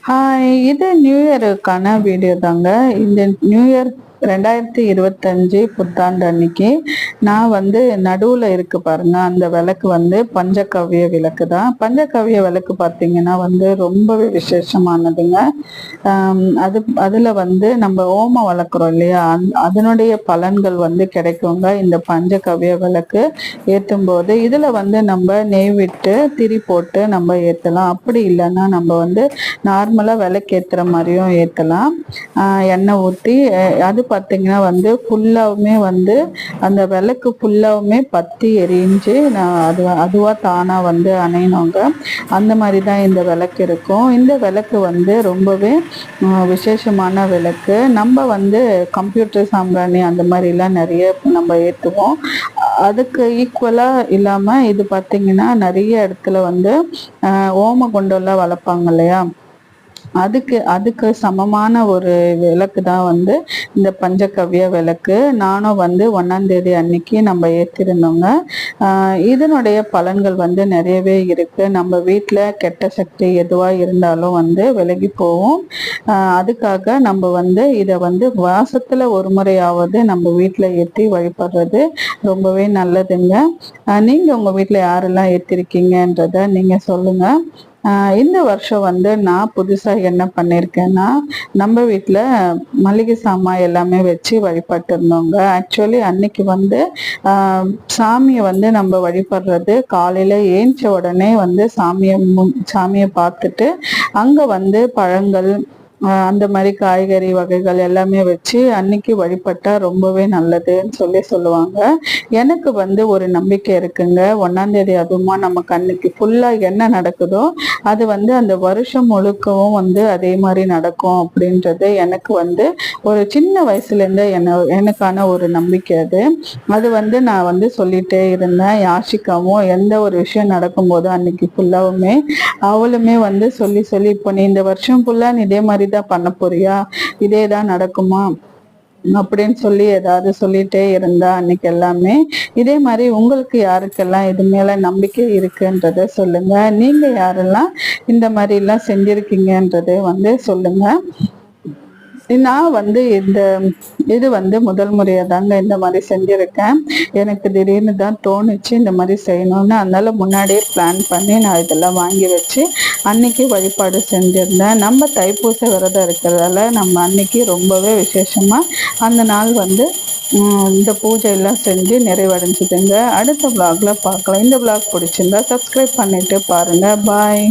Hi! இது new இயருக்கான video தாங்க. இந்த நியூ இயர் 2025 புத்தாண்டு அன்னைக்கு நான் நடுவுல இருக்கு பாருங்க, அந்த விளக்கு பஞ்சகவ்ய விளக்கு தான். பஞ்சகவ்ய விளக்கு பார்த்தீங்கன்னா ரொம்பவே விசேஷமானதுங்க. அதுல நம்ம ஓமம் வளர்க்குறோம் இல்லையா, அதனுடைய பலன்கள் கிடைக்குங்க இந்த பஞ்சகவ்ய விளக்கு ஏற்றும் போது. இதுல நம்ம நெய் விட்டு திரி போட்டு நம்ம ஏற்றலாம். அப்படி இல்லைன்னா நம்ம நார்மலா விளக்கு ஏற்றுற மாதிரியும் ஏற்றலாம். எண்ணெய் ஊற்றி அது பார்த்தீங்கன்னா ஃபுல்லாவுமே அந்த விளக்கு ஃபுல்லாவுமே பத்தி எரிஞ்சு அதுவா தானா அணையணுங்க. அந்த மாதிரி தான் இந்த விளக்கு இருக்கும். இந்த விளக்கு ரொம்பவே விசேஷமான விளக்கு. நம்ம கம்ப்யூட்டர் சாம்பிராணி அந்த மாதிரிலாம் நிறைய நம்ம ஏற்றுவோம். அதுக்கு ஈக்குவலா இல்லாம இது பார்த்தீங்கன்னா நிறைய இடத்துல ஓம குண்டம்லாம் வளர்ப்பாங்க இல்லையா, அதுக்கு சமமான ஒரு விளக்கு தான் இந்த பஞ்சகவ்ய விளக்கு. நானும் 1ஆம் தேதி அன்னைக்கு நம்ம ஏற்றிருந்தோங்க. இதனுடைய பலன்கள் நிறையவே இருக்கு. நம்ம வீட்டில் கெட்ட சக்தி எதுவா இருந்தாலும் விலகி போவோம். அதுக்காக நம்ம இதை மாசத்துல ஒரு முறையாவது நம்ம வீட்டில் ஏற்றி வழிபடுறது ரொம்பவே நல்லதுங்க. நீங்க உங்க வீட்டில் யாரெல்லாம் ஏற்றிருக்கீங்கன்றத நீங்க சொல்லுங்க. இந்த வருஷம் நான் புதுசா என்ன பண்ணியிருக்கேன்னா, நம்ம வீட்டில் மளிகை சாமான் எல்லாமே வச்சு வழிபட்டு இருந்தோங்க. ஆக்சுவலி அன்னைக்கு சாமியை நம்ம வழிபடுறது காலையில ஏஞ்ச உடனே சாமியை பார்த்துட்டு அங்க பழங்கள் அந்த மாதிரி காய்கறி வகைகள் எல்லாமே வச்சு அன்னைக்கு வழிபட்டா ரொம்பவே நல்லதுன்னு சொல்லுவாங்க. எனக்கு ஒரு நம்பிக்கை இருக்குங்க. 1ஆம் தேதி அதுவுமா நமக்கு அன்னைக்கு ஃபுல்லா என்ன நடக்குதோ அது அந்த வருஷம் முழுக்கவும் அதே மாதிரி நடக்கும் அப்படின்றது எனக்கு ஒரு சின்ன வயசுல இருந்தே எனக்கான ஒரு நம்பிக்கை. அது நான் சொல்லிட்டே இருந்தேன். யாஷிகாவும் எந்த ஒரு விஷயம் நடக்கும்போது அன்னைக்கு ஃபுல்லாவுமே அவளுமே சொல்லி இப்போ நீ இந்த வருஷம் ஃபுல்லா நீ இதே மாதிரி தான் பண்ண போறியா, இதே தான் நடக்குமா அப்படின்னு ஏதாவது சொல்லிட்டே இருந்தா அன்னைக்கு எல்லாமே. இதே மாதிரி உங்களுக்கு யாருக்கெல்லாம் இது மேல நம்பிக்கை இருக்குன்றத சொல்லுங்க. நீங்க யாரெல்லாம் இந்த மாதிரி எல்லாம் செஞ்சிருக்கீங்கன்றத சொல்லுங்க. நான் இது முதல் முறையா தாங்க இந்த மாதிரி செஞ்சிருக்கேன். எனக்கு திடீர்னு தான் தோணுச்சு இந்த மாதிரி செய்யணும்னு. அதனால முன்னாடியே பிளான் பண்ணி நான் இதெல்லாம் வாங்கி வச்சு அன்னைக்கு வழிபாடு செஞ்சிருந்தேன். நம்ம தைப்பூச விரதம் இருக்கிறதால நம்ம அன்னைக்கு ரொம்பவே விசேஷமா அந்த நாள் இந்த பூஜை எல்லாம் செஞ்சு நிறைவடைஞ்சுதுங்க. அடுத்த vlogல பார்க்கலாம். இந்த vlog பிடிச்சிருந்தா சப்ஸ்கிரைப் பண்ணிட்டு பாருங்க. பாய்.